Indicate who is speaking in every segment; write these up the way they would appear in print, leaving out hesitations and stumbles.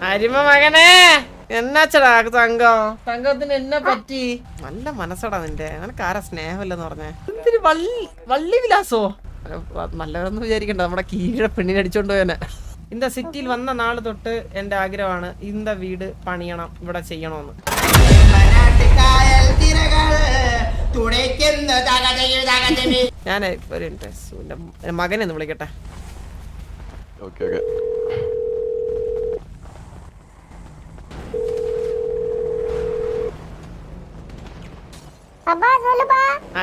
Speaker 1: അരിമ മകനെ എന്നാച്ചടാ തങ്കത്തിന് എന്നെ പറ്റി? നല്ല മനസ്സടാ നിന്റെ. നിനക്ക് ആരാ സ്നേഹമില്ലെന്ന് പറഞ്ഞേ? എന്തിന് വള്ളി വിലാസോ? നല്ലതൊന്നും വിചാരിക്കണ്ട, നമ്മുടെ കീഴ പെണ്ണിനെ അടിച്ചോണ്ട് പോയനെ. ഇന്ത സിറ്റിയിൽ വന്ന നാള് തൊട്ട് എന്റെ ആഗ്രഹമാണ് ഇന്ത വീട് പണിയണം, ഇവിടെ ചെയ്യണമെന്ന്. ഞാൻ മകനെ ഒന്ന് വിളിക്കട്ടെ.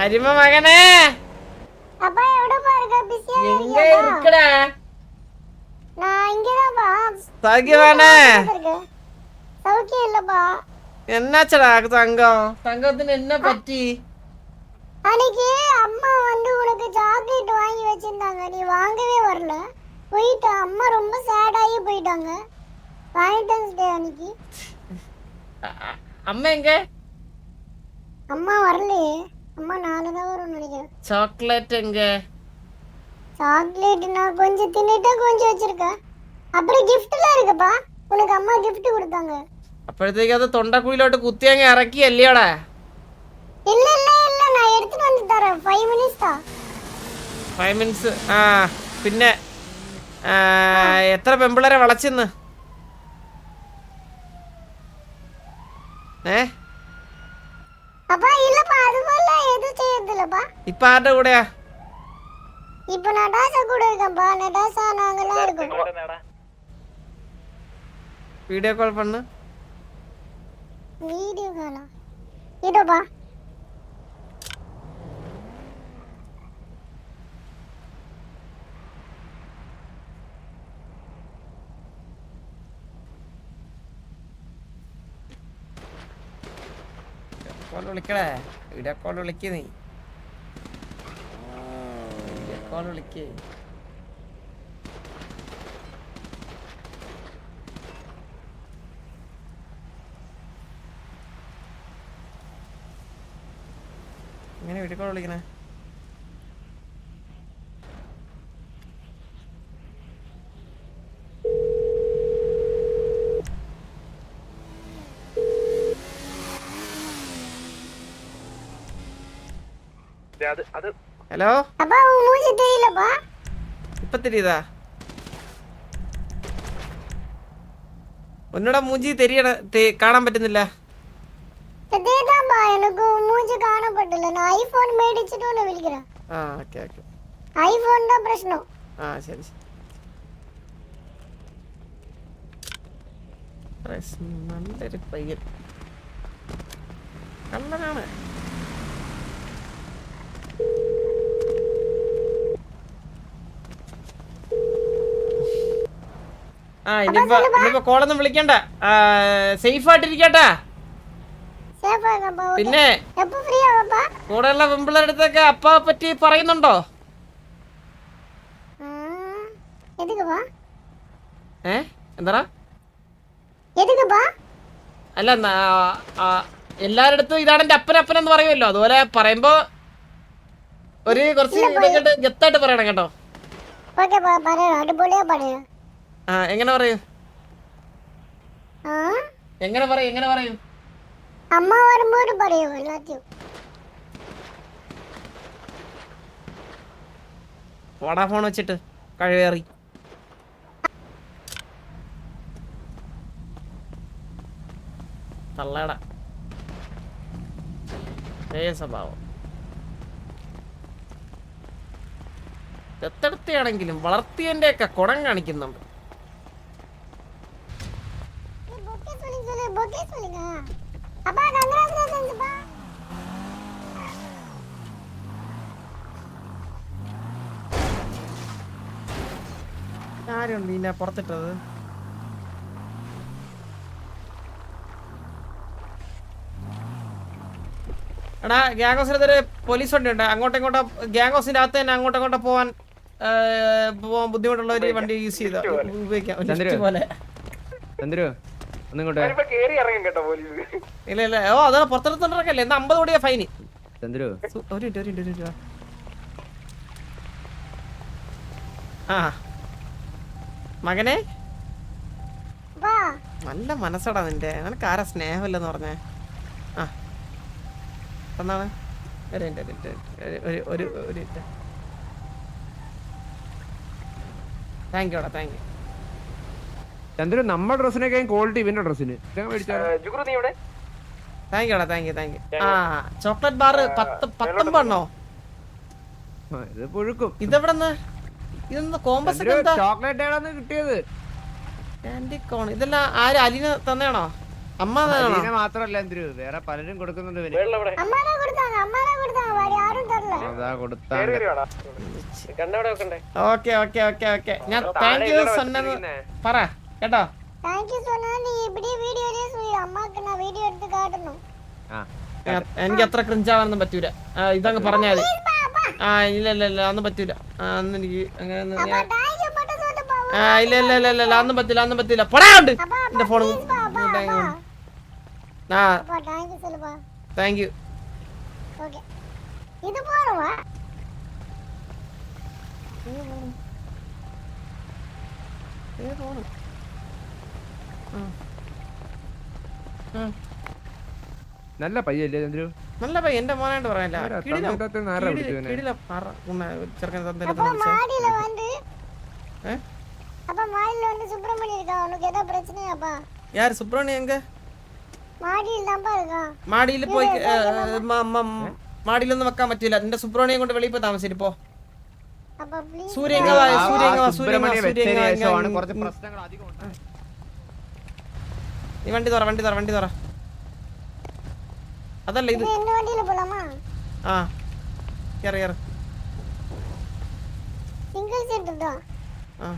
Speaker 1: அரிமா மகனே
Speaker 2: அப்பா எവിടെ பாருங்க பிஸியா
Speaker 1: எங்க இருக்கடா?
Speaker 2: நான் இங்க தான் பா.
Speaker 1: சௌக்கியமானே?
Speaker 2: சௌக்கியம் இல்லப்பா.
Speaker 1: என்னாச்சடா தங்கത്തിന് என்ன பറ്റി?
Speaker 2: அன்னைக்கு அம்மா வந்து உனக்கு சாக்லேட் வாங்கி வச்சிருந்தாங்க, நீ வாங்கவே வரல. போயிட்டு அம்மா ரொம்ப சேட் ஆகி போயிட்டாங்க. வேலண்டைன்ஸ் டே அன்னைக்கு.
Speaker 1: அம்மா எங்க?
Speaker 2: அம்மா வரலையே. அம்மா நாளை தான் வரும்னு நினைக்கிறேன்.
Speaker 1: சாக்லேட் எங்க?
Speaker 2: சாக்லேட் நான் கொஞ்சம் தின்னுட்டு கொஞ்சம் வச்சிருக்கேன். அப்புறம் கிஃப்ட்லாம் இருக்குப்பா, உனக்கு அம்மா கிஃப்ட் கொடுத்தாங்க.
Speaker 1: അപ്പോഴത്തേക്ക് അത് തൊണ്ടക്കുഴിയിലോട്ട് കുത്തിയങ്ങ് ഇറക്കിയല്ലേടാ?
Speaker 2: இல்ல இல்ல இல்ல, நான் எடுத்துட்டு வந்து தரேன். 5 minutes தான்.
Speaker 1: 5 minutes. ആ പിന്നെ എത്ര പെമ്പിളരെ വളച്ചെന്ന്?
Speaker 2: அப்பா இல்லப்பா, அது போல எதுவும் செய்யறது இல்லப்பா.
Speaker 1: ഇപ്പൊ ആരുടെ കൂടെയാ?
Speaker 2: இப்போ நடாசா கூட இருக்கேன்ப்பா. நடாசா நாங்கலாம் இருக்கோம்.
Speaker 1: വീഡിയോ കോൾ பண்ணு.
Speaker 2: வீடியோ காலா? இதோப்பா.
Speaker 1: വിളിക്കടേ, വീഡിയോ കോൾ വിളിക്ക്. നീ വീഡിയോ കോൾ വിളിക്ക്. എങ്ങനെ വീഡിയോ കോൾ വിളിക്കണേ? ഹലോ,
Speaker 2: அப்பா உன் மூஞ்சி தெரியலப்பா.
Speaker 1: ഇപ്പൊ தெரியுதா? ഒന്നുകൂടെ മൂഞ്ചി കാണാൻ പറ്റുന്നില്ല.
Speaker 2: അതേതാപ്പാ, எனக்கு உன் மூஞ்சி കാണപ്പെട്ടില്ല. நான் ஐபோன் മേടിച്ചിട്ട് ഒന്ന് വിളിക്കറാ.
Speaker 1: ആ ഓക്കേ ഓക്കേ.
Speaker 2: ஐபோன் தான் പ്രശ്നം.
Speaker 1: ആ ശരി ശരി. നല്ലൊരു പയ്യൻ, കള്ളനാണ്. ആ ഇനിയിപ്പോ കോളൊന്നും വിളിക്കണ്ട, സേഫ് ആയിട്ടിരിക്കട്ടാ. പിന്നെ കൂടെയുള്ള പെമ്പിളരുടെ അടുത്തൊക്കെ അപ്പാ പറ്റി പറയുന്നുണ്ടോ? എന്താ? അല്ല, എല്ലാരുടെ അടുത്തും ഇതാണ് എന്റെ അപ്പനപ്പനെന്ന് പറയുമല്ലോ, അതുപോലെ പറയുമ്പോ ഒരു കുറച്ച് ഗത്തായിട്ട് പറയണം കേട്ടോ. എങ്ങനെ പറയൂ? എങ്ങനെ പറയൂ?
Speaker 2: അമ്മ വരുമ്പോൾ പറയൂ എല്ലാത്തിനും.
Speaker 1: വോഡാഫോൺ വെച്ചിട്ട് കഴിവേറി. തള്ളേടാ സ്വഭാവം. ദത്തെടുത്താണെങ്കിലും വളർത്തിയന്റെ ഒക്കെ കുണം കാണിക്കുന്നുണ്ട്. ആരുണ്ട് നിന്നെ പുറത്തിട്ടത്? എടാ, ഗ്യാങ് ഹൗസിനകത്തൊരു പോലീസ് വണ്ടി ഉണ്ട്. അങ്ങോട്ടും ഇങ്ങോട്ടും ഗ്യാങ് ഹൗസിന്റെ അകത്ത് തന്നെ അങ്ങോട്ടും ഇങ്ങോട്ടും പോവാൻ ബുദ്ധിമുട്ടുള്ള ഒരു വണ്ടി യൂസ് ചെയ്ത ഉപയോഗിക്കാം. ഇല്ല ഇല്ല, ഓ അതാണ് പുറത്തെടുത്തോണ്ടിറക്കല്ലേ. എന്നാ 50 കോടിയാ ഫൈന്. ആ മകനെ, നല്ല മനസ്സടാ നിന്റെ. നിനക്ക് ആരാ സ്നേഹമില്ലെന്ന് പറഞ്ഞേ? ആ എന്നാണ് ഒരു മിനിറ്റ് താങ്ക് യുടാ, താങ്ക് യു.
Speaker 3: ചന്ദ്രു നമ്മുടെ ഡ്രസ്സിനൊക്കെ ക്വാളിറ്റി ഇവന്റെ ഡ്രസ്സിന്
Speaker 1: താങ്ക് യുടാ, താങ്ക് യു, താങ്ക് യു. ആ ചോക്ലേറ്റ് ബാർ 19
Speaker 3: ഇത് പുഴുക്കും.
Speaker 1: ഇതെവിടെന്ന്? ഇതൊന്ന് കോമ്പസ് ഒക്കെ എന്താ?
Speaker 3: ചോക്ലേറ്റ് ഏടാന്ന് കിട്ടിയത്?
Speaker 1: കാൻഡി കോൺ. ഇതെല്ലാം ആര് അലീന തന്നെയാണോ? അമ്മ തന്നെയാണോ?
Speaker 3: മാത്രല്ല ചന്ദ്രു, വേറെ പലരും കൊടുക്കുന്നുണ്ട്.
Speaker 1: Okay okay okay okay. ഞാൻ താങ്ക് യു സൊന്നത് പറ കേട്ടോ. എനിക്ക് അത്ര ക്രിഞ്ചാവാനൊന്നും പറ്റൂല. ഇതങ്ങ് പറഞ്ഞാൽ മതി. ആ ഇല്ല ഇല്ല ഇല്ല അതൊന്നും പറ്റൂല. അന്ന് എനിക്ക് അങ്ങനെ ഇല്ല ഇല്ല ഇല്ല ഇല്ല അതൊന്നും പറ്റില്ല, അതൊന്നും പറ്റില്ല. പൊടാണ്ട് എന്റെ ഫോൺ. ആ താങ്ക് യു.
Speaker 3: നല്ല പയ്യല്ലേ ചന്ദ്രു?
Speaker 1: നല്ല പയ്യ. എന്റെ മോനായിട്ട് പറയാനില്ല. யார் சுப்பிரமணியம் எங்க? മാടിയിൽ പോയി. മാടിയിൽ ഒന്നും വെക്കാൻ പറ്റില്ല. എന്റെ സുബ്രഹ്മണ്യം കൊണ്ട് വെളിയിൽ പോയി താമസിച്ചിട്ട് പോ. നീ വണ്ടി തുറ, വണ്ടി തുറ, വണ്ടി തുറ. അതല്ല ഇത്. ആ കേറ് കേറ്. ആ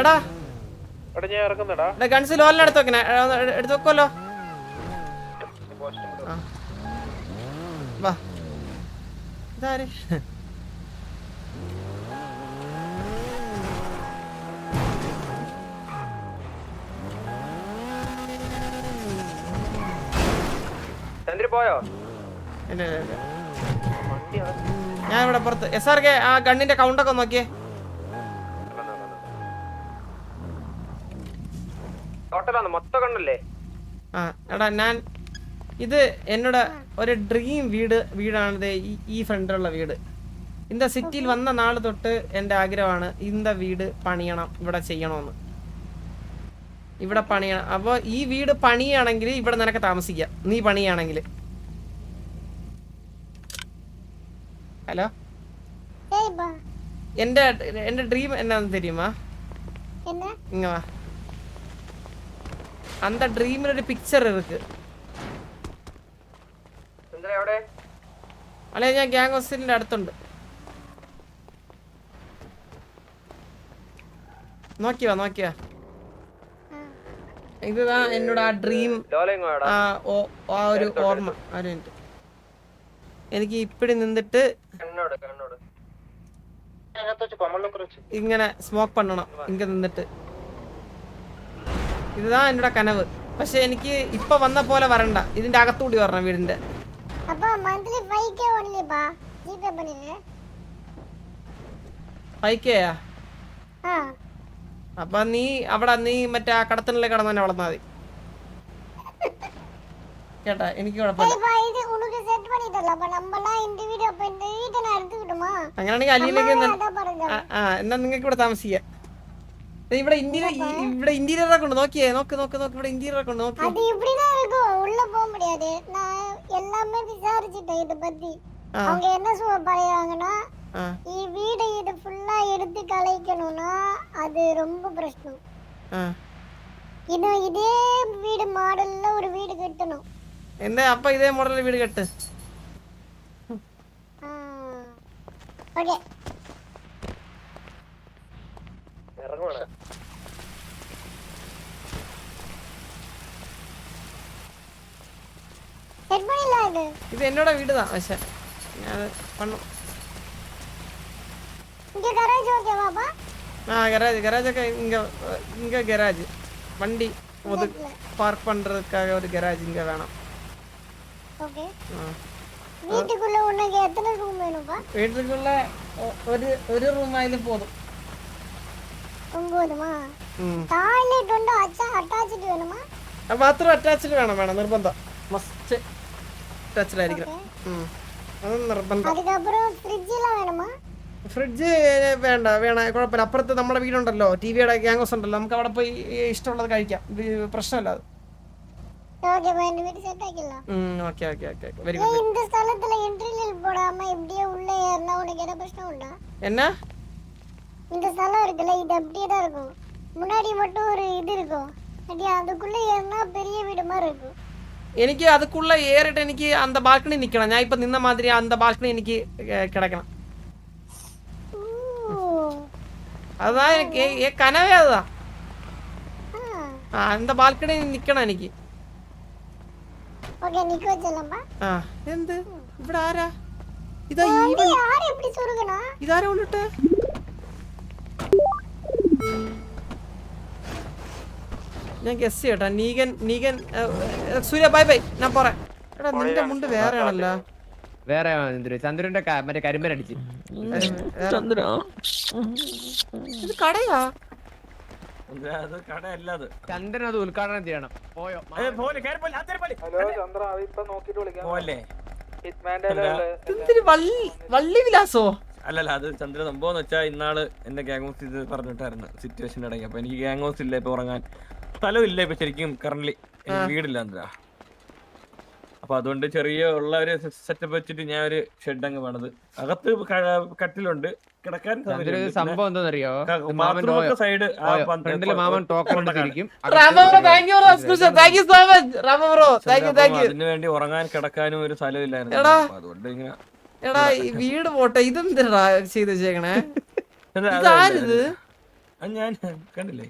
Speaker 1: എടാ ഗൺസ് ലോലിന് എടുത്ത് വെക്കണേ. എടുത്ത് വെക്കുമല്ലോ. വാ ഇതാര്?
Speaker 3: പോയോ?
Speaker 1: ഞാൻ ഇവിടെ പുറത്ത്. SRK ആ ഗണ്ണിന്റെ കൗണ്ടൊക്കെ നോക്കിയേ. ആ എടാ ഞാൻ ഇത് എന്നോട് ഒരു ഡ്രീം വീടാണിത്. ഈ ഫ്രണ്ടിലുള്ള വീട്. இந்த സിറ്റിയിൽ വന്ന നാൾ തൊട്ട് എൻ്റെ ആഗ്രഹമാണ് இந்த വീട് പണിയണം, ഇവിടെ ചെയ്യണമെന്ന്. ഇവിടെ പണിയണം. അപ്പോൾ ഈ വീട് പണിയാണെങ്കിൽ ഇവിടെ നിനക്ക് താമസിക്കാം, നീ പണിയാണെങ്കിൽ. ഹലോ, എൻ്റെ ഡ്രീം എന്നാന്ന് தெரியுமா? ഇങ്ങ വാ. அந்த ட்ரீம்ல ஒரு பிக்சர் இருக்கு. അല്ലെ ഞാൻ ഗ്യാങ് ഹോസ്റ്റലിന്റെ അടുത്തുണ്ട്. നോക്കിയാ നോക്കിയാ. ഇതാ എന്നോട് ആ ഡ്രീം, ആ ഒരു ഓർമ്മ. ഒരു മിനിറ്റ്. എനിക്ക് ഇപ്പിടി നിന്നിട്ട് ഇങ്ങനെ സ്മോക്ക് പണ്ണണം. ഇങ്ങനെ നിന്നിട്ട് ഇതാ എന്നോട് കനവ്. പക്ഷെ എനിക്ക് ഇപ്പൊ വന്ന പോലെ വരണ്ട, ഇതിന്റെ അകത്തൂടി വരണം വീടിന്റെ. 5K അപ്പൊ നീ അവിടെ നീ മറ്റേ ആ കടത്തിനുള്ളിൽ കടന്നു തന്നെ വളർന്നാ മതി കേട്ടാ. എനിക്ക് കുഴപ്പമില്ല. അങ്ങനെയാണെങ്കിൽ അലിയിലേക്ക് എന്നാ നിങ്ങൾക്ക് ഇവിടെ താമസിക്കാം. ഇവിടെ ഇന്റീരിയർ ഒക്കെ ഉണ്ട്. നോക്കിയേ, നോക്ക് നോക്ക് നോക്ക്. ഇവിടെ ഇന്റീരിയർ ഒക്കെ ഉണ്ട്. നോക്കി
Speaker 2: ഈ വീട് ഇത് ഫുള്ളா എടുത്ത് കളയിക്കணும்னா அது ரொம்ப பிரச்சனை. ഇതേ വീട് മോഡലിൽ ഒരു വീട് കെട്ടണം.
Speaker 1: എന്താ അപ്പൊ ഇതേ മോഡലിൽ വീട് കെട്ട്.
Speaker 2: ഓക്കേ
Speaker 3: ഇറങ്ങുവാണ്.
Speaker 1: ഇത് എന്നോട് വീടുതാ. പക്ഷെ ഞാൻ പണ്ണു. கராஜ் இங்க கராஜ் வண்டி பார்க் பண்றதுக்காக ஒரு கராஜ் இங்க வேணும்.
Speaker 2: வீட்டுக்குள்ள உனக்கு எத்தனை ரூம் வேணும்பா?
Speaker 1: വീട്ടിലേക്കുള്ള ഒരു റൂമായാലും പോതും.
Speaker 2: 9மா? டாய்லெட் உண்டு அட்டாச்ட் வேணுமா?
Speaker 1: ബാത്റൂം അറ്റാച്ച്ഡ് വേണം നിർബന്ധം. മസ്റ്റ് അറ്റാച്ച്ഡ് ആയിരിക്കണം. അത് നിർബന്ധം.
Speaker 2: அதுக்கப்புறம் ஃப்ரிட்ஜ் எல்லாம் வேணுமா?
Speaker 1: ഫ്രിഡ്ജ് വേണ്ട കുഴപ്പമില്ല. അപ്പുറത്ത് നമ്മുടെ വീടുണ്ടല്ലോ, ടിവിയുടെ ഗ്യാങ് ഹൗസ് ഉണ്ടല്ലോ, നമുക്ക് അവിടെ പോയി ഇഷ്ടമുള്ളത് കഴിക്കാം. പ്രശ്നമല്ല അത്.
Speaker 2: ஓகேப்பா, இந்த வீடு செட் ஆக்கிடலாம்.
Speaker 1: Okay very good.
Speaker 2: இந்த ஸ்தலத்துல என்ட்ரியில் போடாம இப்படியே உள்ள ஏறினா உனக்கு என்ன பிரச்சனை உண்டா?
Speaker 1: എന്നാ
Speaker 2: இந்த ஸ்தலம் இருக்குல்ல, இது அப்படியே தான் இருக்கும். முன்னாடி மட்டும் ஒரு இது இருக்கும். அதுக்குள்ள ஏறினா பெரிய வீடு மாதிரி இருக்கும்.
Speaker 1: എനിക്ക് അതുക്കുള്ള ഏറിട്ട് എനിക്ക് അന്ത ബാൽക്കണി നിൽക്കണം. ഞാൻ ഇപ്പൊ നിന്ന മാതിരി അന്ത ബാൽക്കണി എനിക്ക് കിടക്കണം. അതാ എനിക്ക് കനവേ അതാ. അന്ത ബാൽക്കണി നിക്കണം എനിക്ക്.
Speaker 2: ஓகே, நிக்க வச்சலாம்பா.
Speaker 1: എന്ത് ഇവിടെ ആരാ? ഇതാ
Speaker 2: யார் எப்படி சொருகனா?
Speaker 1: ഇതാരാ ഉള്ളിട്ട്? ഞാൻ ഗസ് ചെയ്യട്ടാ. നീകൻ സൂര്യ ബൈ ഞാൻ പോറേ. എടാ നിന്റെ മുണ്ട് വേറെ ആണല്ലോ.
Speaker 3: വേറെ ചന്ദ്രന്റെ മറ്റേ കരിമ്പനടിച്ച്
Speaker 1: ചന്ദ്ര ഇത് കടയാ?
Speaker 3: ചന്ദ്രൻ അത് ഉദ്ഘാടനം ചെയ്യണം. പോയോ
Speaker 1: വള്ളി വിലാസോ?
Speaker 4: അല്ലല്ല, അത് ചന്ദ്ര സംഭവം വെച്ചാൽ ഇന്നാള് എന്റെ ഗ്യാങ് ഹൗസ് ഇത് പറഞ്ഞിട്ടായിരുന്നു സിറ്റുവേഷൻ ഇടയ്ക്ക്. അപ്പൊ എനിക്ക് ഗ്യാങ് ഹൗസ് ഇല്ല, ഇപ്പൊ ഉറങ്ങാൻ സ്ഥലമില്ല. ഇപ്പൊ ശരിക്കും കറന്റ് വീടില്ല ചന്ദ്ര. അപ്പൊ അതുകൊണ്ട് ചെറിയ ഉള്ള ഒരു സെറ്റപ്പ് വെച്ചിട്ട് ഞാൻ ഒരു ഷെഡ് അങ്ങ് പണിത്. അകത്ത് കട്ടിലുണ്ട്, കിടക്കാൻ
Speaker 3: സംഭവം എന്താണെന്നറിയോ?
Speaker 4: സൈഡ്
Speaker 3: മാമൻ ടോക്കൺ എടുത്തിരിക്കും.
Speaker 4: അതിനു വേണ്ടി ഉറങ്ങാൻ കിടക്കാനും ഒരു സ്ഥലമില്ലായിരുന്നു. അതുകൊണ്ട് ഇങ്ങനെ
Speaker 1: എടാ ഈ വീട് പോട്ടെ, ഇതെന്താ ചെയ്ത് വെച്ചേക്കണേ? ഇതാരിത്?
Speaker 4: ഞാൻ കണ്ടില്ലേ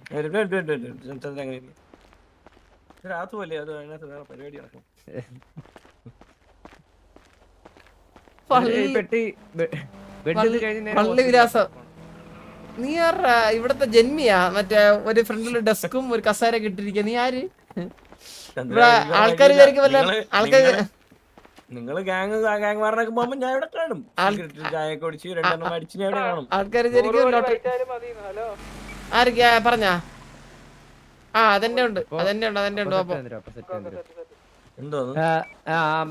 Speaker 4: രാത്രി പോലെ. അത് അതിനകത്ത് വേറെ പരിപാടി നടക്കും.
Speaker 1: പള്ളി വിലാസം. നീ ആരാ? ഇവിടത്തെ ജന്മിയാ? മറ്റേ ഒരു ഫ്രണ്ടില് ഡെസ്കും ഒരു കസേര കിട്ടിരിക്ക. നീ ആര്? ഇവിടെ ആൾക്കാർ വിചാരിക്കും വല്ല ആൾക്കാർ
Speaker 4: നിങ്ങള് ഗ്യാങ്മാരനൊക്കെ പോകുമ്പോ ഞാൻ ഇവിടെ കാണും. ചായ കുടിച്ച് രണ്ടെണ്ണം അടിച്ച് ഞാൻ ഇവിടെ കാണും.
Speaker 1: ആൾക്കാർ ആരൊക്കെയാ പറഞ്ഞാ? അതെന്നെ ഉണ്ട്.
Speaker 4: എന്തോ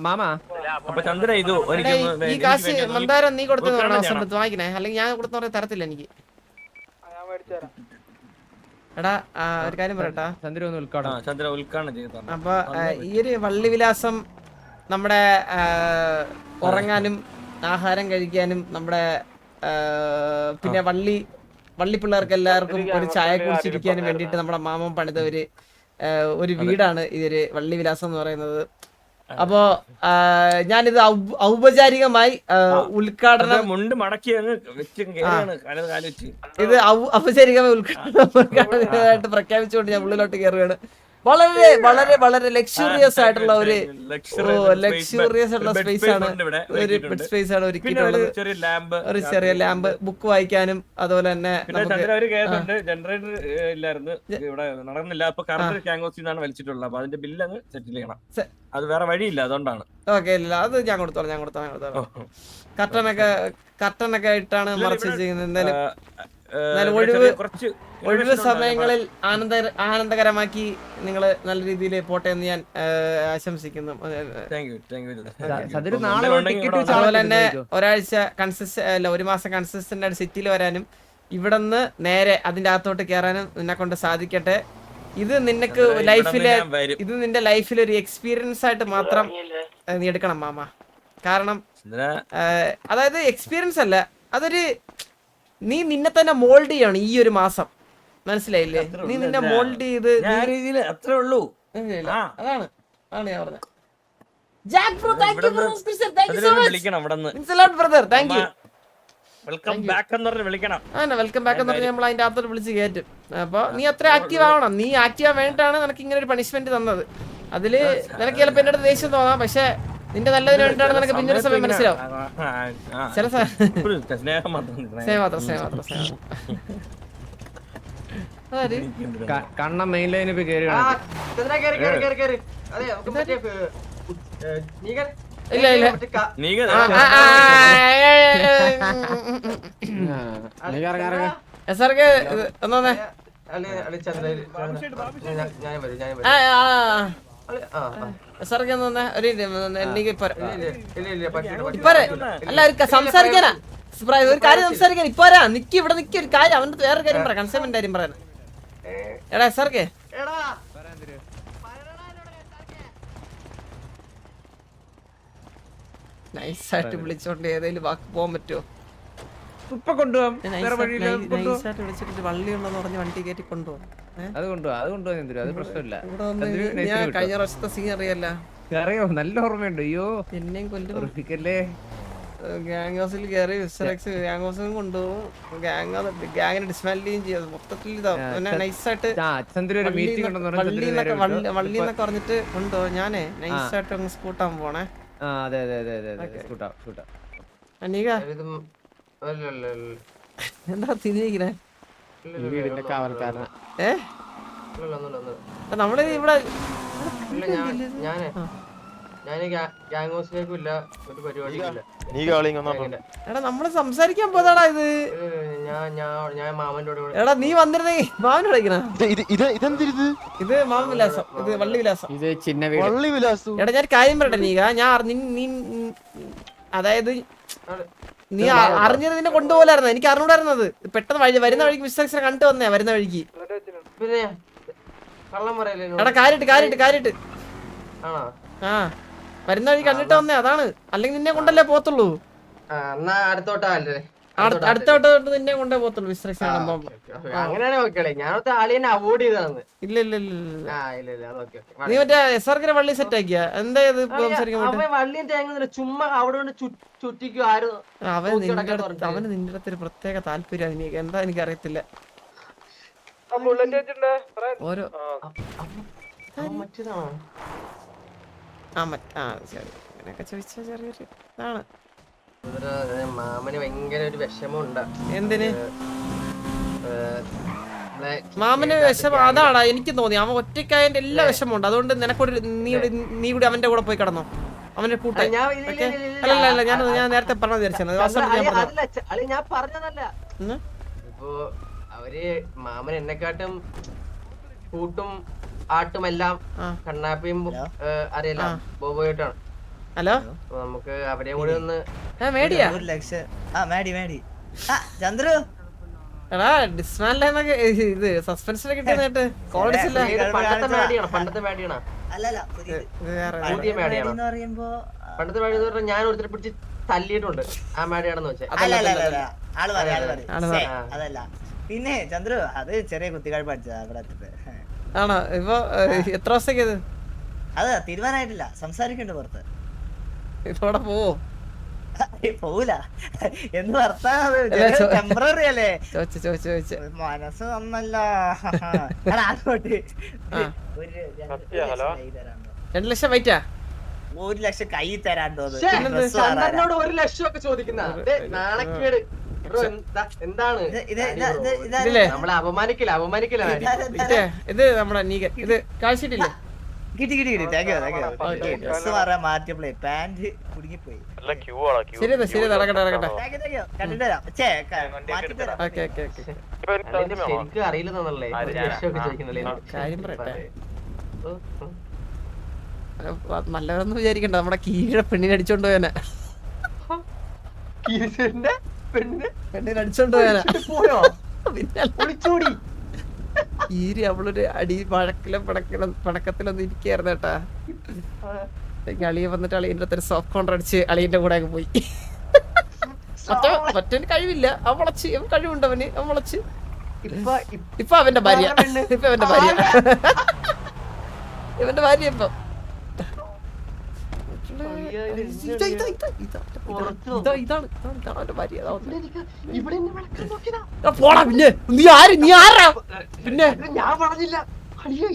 Speaker 3: മാമ
Speaker 4: അപ്പൊ ചന്ദ്ര ഇത്
Speaker 1: ഈ കാശ് മന്ദാരം നീ കൊടുത്തു വാങ്ങിക്കണേ, അല്ലെങ്കിൽ ഞാൻ കൊടുത്ത തരത്തില്ല എനിക്ക്. എടാ ഒരു കാര്യം പറയട്ടാ,
Speaker 4: ചന്ദ്ര ഉദ്ഘാടനം ചെയ്തു.
Speaker 1: അപ്പൊ ഈ ഒരു വള്ളി വിലാസം നമ്മുടെ ഉറങ്ങാനും ആഹാരം കഴിക്കാനും നമ്മുടെ പിന്നെ വള്ളി പിള്ളേർക്ക് എല്ലാവർക്കും ഒരു ചായ കുടിച്ചിരിക്കാനും വേണ്ടിയിട്ട് നമ്മുടെ മാമൻ പണിത ഒരു വീടാണ് ഇതൊരു വള്ളി വിലാസം എന്ന് പറയുന്നത്. അപ്പോ ഞാനിത് ഔപചാരികമായി ഉദ്ഘാടനം ഇത് ഔപചാരികമായി ഉദ്ഘാടനമായിട്ട് പ്രഖ്യാപിച്ചുകൊണ്ട് ഞാൻ ഉള്ളിലോട്ട് കയറുകയാണ്. വളരെ വളരെ വളരെ ലക്ഷറിയസ് ആയിട്ടുള്ള ഒരു സ്പേസ് ആണ്. ഒരു ബെഡ് സ്പേസ് ആണ് ഒരുക്കിയിട്ടുള്ളത്. ഒരു ചെറിയ ലാമ്പ്, ബുക്ക് വായിക്കാനും അതുപോലെ തന്നെ
Speaker 4: ജനറേറ്റർ ഇല്ലായിരുന്നു, ഇവിടെ നടന്നില്ല. അപ്പൊ കറണ്ട് ഗ്യാങ്സിന്നാണ് വലിച്ചിട്ടുള്ളത്. അപ്പൊ അതിന്റെ ബില്ല് അങ്ങ് സെറ്റിൽ ചെയ്യണം. അത് വേറെ വഴിയില്ല, അതുകൊണ്ടാണ്.
Speaker 1: ഓക്കെ, ഇല്ല അത് ഞാൻ കൊടുത്തോളാം. കർട്ടനൊക്കെ ഇട്ടാണ് മറച്ച് വെച്ചിരിക്കുന്നത്. എന്തായാലും ഒഴിവ് സമയങ്ങളിൽ ആനന്ദകരമാക്കി നിങ്ങൾ നല്ല രീതിയിൽ പോട്ടെ എന്ന് ഞാൻ ആശംസിക്കുന്നു. അതുപോലെ തന്നെ ഒരാഴ്ച ഒരു മാസം കൺസിസ്റ്റന്റ് ആയിട്ട് സിറ്റിയിൽ വരാനും ഇവിടുന്ന് നേരെ അതിന്റെ അകത്തോട്ട് കയറാനും നിന്നെ കൊണ്ട് സാധിക്കട്ടെ. ഇത് നിനക്ക് നിന്റെ ലൈഫിൽ ഒരു എക്സ്പീരിയൻസ് ആയിട്ട് മാത്രം നീ എടുക്കണം മാമ. കാരണം അതായത് എക്സ്പീരിയൻസ് അല്ല, അതൊരു നീ നിന്നെ തന്നെ മോൾഡ് ചെയ്യണം ഈ ഒരു മാസം. മനസ്സിലായില്ലേ? നീ നിന്നെ മോൾഡ് ചെയ്ത്
Speaker 4: അത്രേ ഉള്ളൂ.
Speaker 1: അതാണ് ഞാൻ പറഞ്ഞത്.
Speaker 4: വെൽക്കം ബാക്ക് എന്ന് പറഞ്ഞ് വിളിക്കണം.
Speaker 1: വെൽക്കം ബാക്ക് എന്ന് പറഞ്ഞ് നമ്മൾ അതിന്റെ അകത്തോട്ട് വിളിച്ച് കയറ്റും. അപ്പൊ നീ അത്ര ആക്റ്റീവ് ആവണം. നീ ആക്റ്റീവ് ആവാൻ വേണ്ടിയിട്ടാണ് നിനക്ക് ഇങ്ങനെ ഒരു പണിഷ്മെന്റ് തന്നത്. അതില് നിനക്ക് ചിലപ്പോ എന്റെ അടുത്ത് ദേഷ്യം തോന്നാം, പക്ഷെ നിന്റെ നല്ലതിന് വേണ്ടിയിട്ടാണ് നിനക്ക് പിന്നൊരു സമയം മനസ്സിലാവും. ചില സ്നേഹം മാത്രം.
Speaker 3: കണ്ണ മെയിൻ ലൈനിൽ
Speaker 1: ഇല്ല ഇല്ല
Speaker 4: നീ
Speaker 1: എസ്ആർക്ക് ഒന്നേ എസ്ആർക്ക് ഒന്നേ ഒരു എനിക്ക് ഇപ്പൊ അല്ല ഒരു സംസാരിക്കാനാ ഒരു കാര്യം സംസാരിക്കാൻ ഇപ്പൊ നിക്ക് ഇവിടെ നിക്ക് ഒരു കാര്യം അവന്റെ വേറെ കാര്യം പറയാം കൺസൈൻമെന്റ് കാര്യം പറയാൻ എടാ എസ്ആർക്ക് നൈസായിട്ട് വിളിച്ചോണ്ട് ഏതെങ്കിലും വാക്ക് പോകാൻ പറ്റുമോ?
Speaker 3: ഇപ്പൊ കൊണ്ടുപോകാം.
Speaker 1: നൈസായിട്ട് വിളിച്ചിട്ട് വള്ളി ഉണ്ടെന്ന് പറഞ്ഞ് വണ്ടി കയറ്റി കൊണ്ടുപോകും.
Speaker 3: അത് കൊണ്ടുപോകാം ചന്ദ്രു, അത് പ്രശ്നമില്ല.
Speaker 1: ഇവിടെ വന്ന് ഞാൻ കഴിഞ്ഞ പ്രാവശ്യത്തെ സീൻ അറിയല്ല.
Speaker 3: അറിയോ? നല്ല ഓർമ്മയുണ്ട്. അയ്യോ
Speaker 1: എന്നെയും കൊല്ലും.
Speaker 3: ഗ്യാങ്
Speaker 1: ഹൗസിൽ കയറി ഗ്യാങ് ഹൗസിലും കൊണ്ടുപോകും. ഗ്യാങ്ങിനെ ഡിസ്മാൻഡിലും ചെയ്യും. മൊത്തത്തിൽ നൈസായിട്ട് വള്ളി എന്നൊക്കെ പറഞ്ഞിട്ട് കൊണ്ടുപോകും. ഞാനേ നൈസായിട്ട് അങ്ങ് സ്കൂട്ടാൻ പോണേ. അനീക എന്താ തിരിഞ്ഞിരിക്കണേ? നമ്മള് ഇവിടെ എടാ നമ്മള് സംസാരിക്കാൻ പോതാടാ ഇത്. എടാ നീ വന്നിരുന്നേ മാമന് വിളിക്കണ. ഇത് മാമൻ വിലാസം, ഇത് വള്ളി വിലാസം. എടാ ഞാൻ കാര്യം പറയട്ടെ നീക, നീ അതായത് നീ അറിഞ്ഞത് നിന്നെ കൊണ്ടുപോലായിരുന്നു. എനിക്ക് അറിഞ്ഞൂടായിരുന്നത്. പെട്ടെന്ന് വരുന്ന വഴിക്ക് മിസ്റ്റേക്സിനെ കണ്ടു വന്നേ. വരുന്ന വഴിക്ക് എടാ കാര്യട്ട് ആ വരുന്ന വഴി കണ്ടിട്ട് വന്നേ. അതാണ്, അല്ലെങ്കിൽ നിന്നെ കൊണ്ടല്ലേ പോത്തുള്ളൂ. അടുത്തോട്ട് നിന്നെ കൊണ്ടേ പോത്തുള്ളൂ. മിസ്റ്റേക്സ് ഇല്ല ഇല്ല നീ മറ്റേ എസ്ആർക്കിനെ വള്ളി സെറ്റ് ആക്കിയാ എന്താ ഇത്
Speaker 5: ചുമ്മാ അവിടെ ചുറ്റിക്കും.
Speaker 1: അവന് നിന്റെ അടുത്തൊരു പ്രത്യേക താല്പര്യം. എന്താ എനിക്ക് അറിയത്തില്ല. ഓരോ ശരി അങ്ങനെയൊക്കെ ചോദിച്ചാ ചെറിയൊരു ഇതാണ്.
Speaker 5: മാമന് ഭയങ്കര ഒരു വിഷമമുണ്ട്.
Speaker 1: എന്തിന് മാമന് വിഷമം? അതാടാ എനിക്ക് തോന്നി. അവൻ ഒറ്റയ്ക്കായതിന്റെ എല്ലാ വിഷമമുണ്ട്. അതുകൊണ്ട് നിനക്കൊരു നീ കൂടി അവന്റെ കൂടെ പോയി കിടന്നോ, അവന്റെ കൂട്ടായി. അല്ലല്ല ഞാൻ നേരത്തെ പറഞ്ഞു വിചാരിച്ചത്.
Speaker 5: ഞാൻ പറഞ്ഞതല്ല. ഇപ്പൊ അവര് മാമൻ എന്നെക്കാട്ടും കൂട്ടും ആട്ടും എല്ലാം കണ്ണാപ്പിയും അറിയില്ല ബോബോയിട്ടാണ്.
Speaker 1: ഹലോ
Speaker 5: നമുക്ക് അവരെയും കൂടി ഒന്ന്
Speaker 1: മേടിയാ
Speaker 6: ചന്ദ്രു
Speaker 1: എടാ ഡിസ്മാൻഡൊക്കെ ഇത് സസ്പെൻഷനൊക്കെ കിട്ടുന്നിട്ട് കോളേജ് ഇല്ല.
Speaker 5: പണ്ടത്തെ മേടിയാണ്. പുതിയ മേടിയാണ്. പണ്ടത്തെ മേടി എന്ന് പറഞ്ഞാൽ ഞാൻ ഒരുത്തരെ പിടിച്ച് തല്ലിയിട്ടുണ്ട്. ആ മേടിയാണെന്ന് വെച്ചാൽ
Speaker 6: അതല്ല. പിന്നെ ചന്ദ്രു അത് ചെറിയ കുത്തിക്കാഴ് പഠിച്ചതാ ഇവിടെ.
Speaker 1: ആണോ? ഇപ്പൊ എത്ര ദിവസത്തേക്ക് ഇത്?
Speaker 6: അത് തീരുമാനമായിട്ടില്ല, സംസാരിക്കണ്ട് പുറത്ത്.
Speaker 1: ഇപ്പൊ അവിടെ പോവോ?
Speaker 6: പോവൂല എന്ന് ടെമ്പററി അല്ലേ.
Speaker 1: ചോദിച്ചു
Speaker 6: മനസ്സ് നന്നല്ല. അങ്ങോട്ട്
Speaker 1: 2 ലക്ഷം വൈറ്റാ?
Speaker 6: 1 ലക്ഷം കൈ തരാണ്ടോ?
Speaker 5: 1 ലക്ഷം ഒക്കെ ചോദിക്കുന്ന നാണക്കേട്. എന്താണ് നമ്മളെ അപമാനിക്കില്ല.
Speaker 1: ഇത് നമ്മുടെ നീക ഇത് കാഴ്ചയിട്ടില്ലേ?
Speaker 6: കിട്ടി. ഡ്രസ് മാറ്റിയപ്പോഴേ പാന്റ് കുടുങ്ങിപ്പോയി.
Speaker 1: ശരി നടക്കട്ടെ.
Speaker 5: ശരിക്കും അറിയില്ലെന്നല്ലേ
Speaker 1: കാര്യം പറയട്ടെ. നല്ലതെന്ന് വിചാരിക്കണ്ട. നമ്മുടെ കീഴെ പെണ്ണിനെ അടിച്ചോണ്ട് പോയാനെ. പെണ്ണിനെ അടിച്ചോണ്ട് പോയാനാ. ഈരി അവളൊരു അടി പടക്കത്തിലൊന്നും ഇരിക്കായിരുന്നു കേട്ടാ. അളിയ വന്നിട്ട് അളിയന്റെ അടുത്തൊരു സോഫ്റ്റ് കോൺട്ര അടിച്ച് അളിയന്റെ കൂടെ അങ്ങ് പോയി. മറ്റവന് കഴിവില്ല. അവൻ കഴിവുണ്ട്. അവൻ മുളച്ച് ഇപ്പൊ അവന്റെ ഭാര്യ. ഇവന്റെ ഭാര്യ ഇപ്പൊ പോടാ. പിന്നെ നീ ആരാ? പിന്നെ
Speaker 5: ഞാൻ പറഞ്ഞില്ല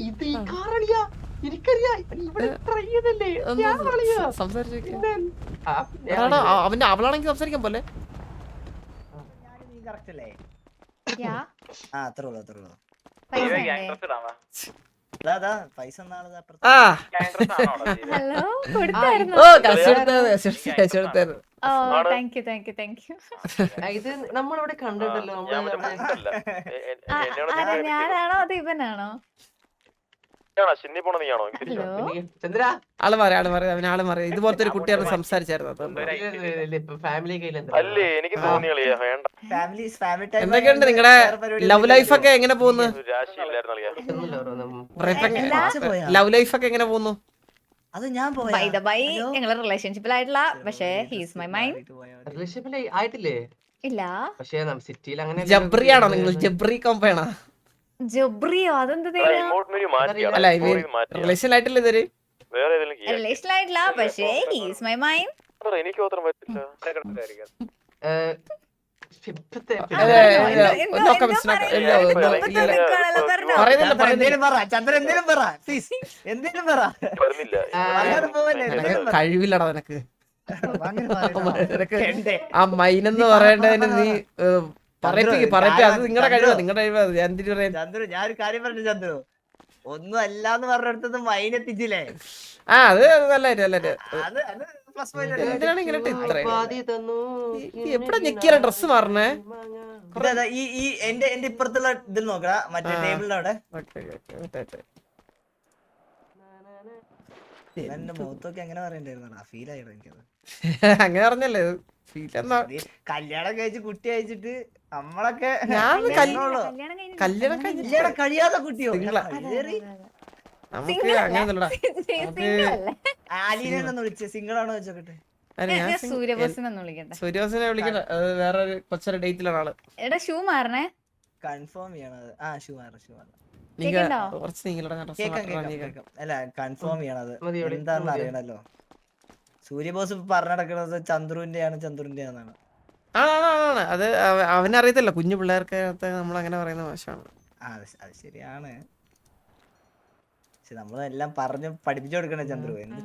Speaker 5: ഇത് ഈ കാറളിയാ. എനിക്കറിയാം
Speaker 1: അവളാണെങ്കിൽ സംസാരിക്കാൻ പോലെ.
Speaker 6: പൈസ ഒന്നാളത്
Speaker 1: ആ
Speaker 7: ഹലോ കൊടുത്തായിരുന്നു.
Speaker 1: ഓ കശെടുത്തായിരുന്നു.
Speaker 7: ഓ thank you thank you thank you.
Speaker 5: ഇത് നമ്മളിവിടെ കണ്ടിട്ടല്ലോ
Speaker 7: ആരാ ഞാനാണോ അത് ഇവനാണോ? ഹലോ
Speaker 5: ചന്ദ്ര
Speaker 1: ആള് പറയാം അവനാള് പറയാം. ഇതുപോലത്തെ ഒരു കുട്ടിയാണ് സംസാരിച്ചായിരുന്നു.
Speaker 5: ഫാമിലി കയ്യിൽ
Speaker 1: എന്തൊക്കെയുണ്ട് നിങ്ങളുടെ ലവ് ലൈഫ് ഒക്കെ എങ്ങനെ പോകുന്നു? ലവ് ലൈഫ് ഒക്കെ എങ്ങനെ പോകുന്നു?
Speaker 6: അത് ഞാൻ
Speaker 7: ബൈ ദ ബൈ ഞങ്ങള് റിലേഷൻഷിപ്പിലായിട്ടില്ല, പക്ഷേ ഹീസ് മൈ മൈൻഡ്.
Speaker 5: റിലേഷൻഷിപ്പിൽ ആയിട്ടില്ലേ?
Speaker 7: ഇല്ല.
Speaker 5: പക്ഷേ സിറ്റിയിൽ അങ്ങനെ
Speaker 1: ജബ്രിയാണോ നിങ്ങൾ? ജബ്രി കോമ്പയാണോ?
Speaker 7: ജബ്രിയോ? അതെന്ത്
Speaker 1: അല്ല റിലേഷൻ ആയിട്ടില്ല ഇതൊരു
Speaker 7: റിലേഷനിലായിട്ടില്ല, പക്ഷേ ഹീസ് മൈ മൈൻഡ്.
Speaker 1: കഴിവില്ലടാ നിനക്ക്. ആ മൈനെന്ന് പറയേണ്ടതിന് നീ പറയിപ്പിക്കും. അത് നിങ്ങളുടെ കഴിവാ, നിങ്ങളുടെ കഴിവാ.
Speaker 6: ചന്ദ്രു ഞാനൊരു കാര്യം പറഞ്ഞു ചന്ദ്രു, ഒന്നും അല്ലാന്ന് പറഞ്ഞെടുത്തത് മൈനെത്തിച്ചില്ലേ?
Speaker 1: ആ അത് നല്ല
Speaker 6: അത് പ്ലസ് പോയിന്റ്.
Speaker 1: എന്തിനാണ് ഇങ്ങനെ ഇത്ര എവിടെ ഞെക്കിയ ഡ്രസ് മാറണേ?
Speaker 6: ഈ എന്റെ ഇപ്പുറത്തുള്ള ഇതിൽ നോക്കടാ, മറ്റേ ടേബിളിന്റെ അവിടെ. എന്റെ മുഖത്തൊക്കെ എങ്ങനെ പറയണ്ടായിരുന്നു, ഫീൽ ആയിട്ടോ എനിക്കത്.
Speaker 1: അങ്ങനെ പറഞ്ഞല്ലേ
Speaker 6: കല്യാണം കഴിച്ച് കുട്ടി അയച്ചിട്ട് നമ്മളൊക്കെ
Speaker 1: കല്യാണം
Speaker 6: കല്യാണം കഴിയാത്ത കുട്ടിയോ?
Speaker 1: നമുക്ക് അങ്ങനെയൊന്നുമില്ലടാ.
Speaker 6: ആലീനെന്ന് വിളിച്ച് സിംഗിൾ ആണോ വെച്ചോക്കട്ടെ.
Speaker 7: സൂര്യബോസിനൊന്നും വിളിക്കണ്ട.
Speaker 1: സൂര്യബോസിനെ വിളിക്കണ്ട, അത് വേറെ കൊച്ചൊരു ഡേറ്റിലാണ് ആള്.
Speaker 7: എടാ ഷൂ മാറണേ.
Speaker 6: കൺഫേം ചെയ്യണത്. ആ ഷൂ മാറും.
Speaker 1: കുറച്ച് നീങ്ങളടാ.
Speaker 6: അല്ല കൺഫേം ചെയ്യണത് എന്താന്ന് അറിയണല്ലോ. സൂര്യബോസ് പറഞ്ഞിടക്കുന്നത് ചന്ദ്രുവിന്റെ ആണ്.
Speaker 1: ആണ് അത് അവനറിയത്തില്ല. കുഞ്ഞു പിള്ളേർക്ക് നമ്മൾ അങ്ങനെ പറയുന്ന മോശമാണ്.
Speaker 6: അത് ശരിയാണ്, പക്ഷെ നമ്മളെല്ലാം പറഞ്ഞു പഠിപ്പിച്ചു കൊടുക്കണേ ചന്ദ്രു. എന്ത്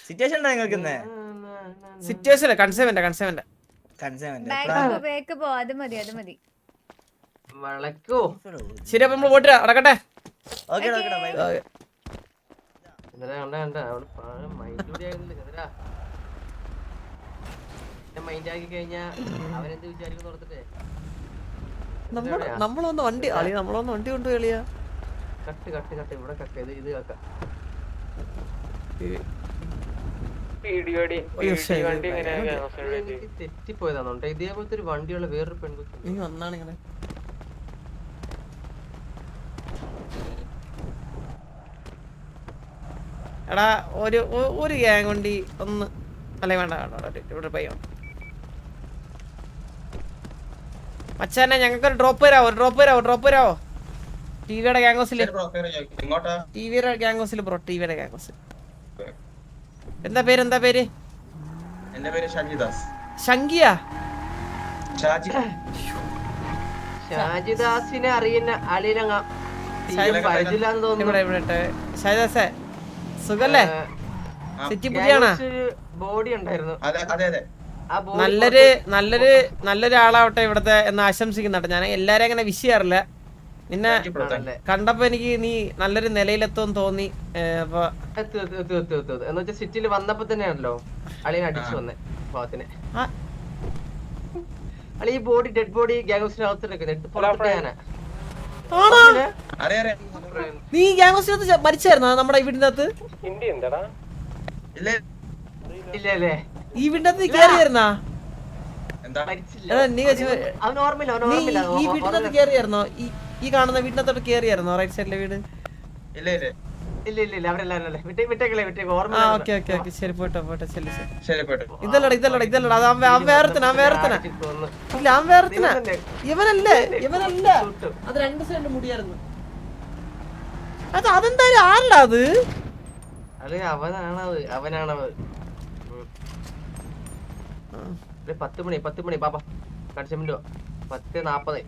Speaker 6: സിറ്റുവേഷൻ ഉണ്ടോ നിങ്ങൾക്ക്?
Speaker 1: സിറ്റുവേഷൻ കൺസേവന്റ്
Speaker 7: ബാക്ക് പോ. അത് മതി.
Speaker 1: ശരി, അപ്പൊ നമ്മള് പോയിട്ട് അടക്കട്ടെ. നമ്മളൊന്ന് വണ്ടി കൊണ്ട് കളിയാ.
Speaker 5: ഇവിടെ ഇത് തെറ്റിപ്പോയതാണോ? ഇതേപോലത്തെ ഒരു വണ്ടിയുള്ള വേറൊരു പെൺകുട്ടി
Speaker 1: നീ വന്നാണ് ഇങ്ങനെ. എടാ ഒരു ഗ്യാങ് വണ്ടി ഒന്ന് അല്ലെ വേണ്ട ഇവിടെ പയ്യോ മച്ചാനെ, ഞങ്ങൾക്കൊരു ഡ്രോപ്പ് വരാവോ? ടിവിയുടെ ഗ്യാങ്സില് ബ്രോ. ടിവിയുടെ ഗ്യാങ്സിൽ എന്താ പേര്?
Speaker 8: എന്റെ പേര് ഷാജിദാസ്.
Speaker 1: ശങ്കിയാ?
Speaker 5: ഷാജിദാസിനെ അറിയുന്ന
Speaker 1: ഷാജിദാസേ സുഖല്ലേ? സിറ്റി പുതിയാണോ?
Speaker 5: ബോഡി ഉണ്ടായിരുന്നു.
Speaker 1: നല്ലൊരു ആളാവട്ടെ ഇവിടത്തെ എന്ന് ആശംസിക്കുന്നുണ്ട്. ഞാൻ എല്ലാരും അങ്ങനെ വിഷ് ചെയ്യാറില്ല. നിന്നെ കണ്ടപ്പോ എനിക്ക് നീ നല്ലൊരു നിലയിലെത്തുമെന്ന് തോന്നി. അപ്പൊ
Speaker 5: എന്നുവെച്ചാ സിറ്റിയിൽ വന്നപ്പോ തന്നെയാണല്ലോ അളിയനെ അടിച്ചു വന്നേ ഭാഗത്തിനെ. അളി ഈ ബോഡി ഡെഡ് ബോഡി
Speaker 1: നീ ഗ്യാങ്സിനകത്ത് മരിച്ചായിരുന്നോ? നമ്മുടെ ഈ വീടിന്റെ അകത്ത്
Speaker 5: ഇല്ലല്ലേ?
Speaker 1: ഈ വീടിന്റെ അകത്ത് നീ കേറിയായിരുന്നാ? നീ ഈ വീടിനകത്ത് കേറിയായിരുന്നോ? ഈ കാണുന്ന വീടിനകത്തോട്ട് കേറിയായിരുന്നോ? റൈറ്റ് സൈഡിലെ വീട്? ശരി പോട്ടെ. ഇതല്ലടാ അവൻ വേറെത്തനാ. ഇല്ല അവൻ വേറെത്തനാ. ഇവനല്ല. അത് രണ്ട് സൈഡിൽ മുടിയായിരുന്നു. അതെന്തായാലും ആരടാ അത്?
Speaker 5: അവനാണത്. 10 മണി ബാബാ കടിച്ചോ 10:40.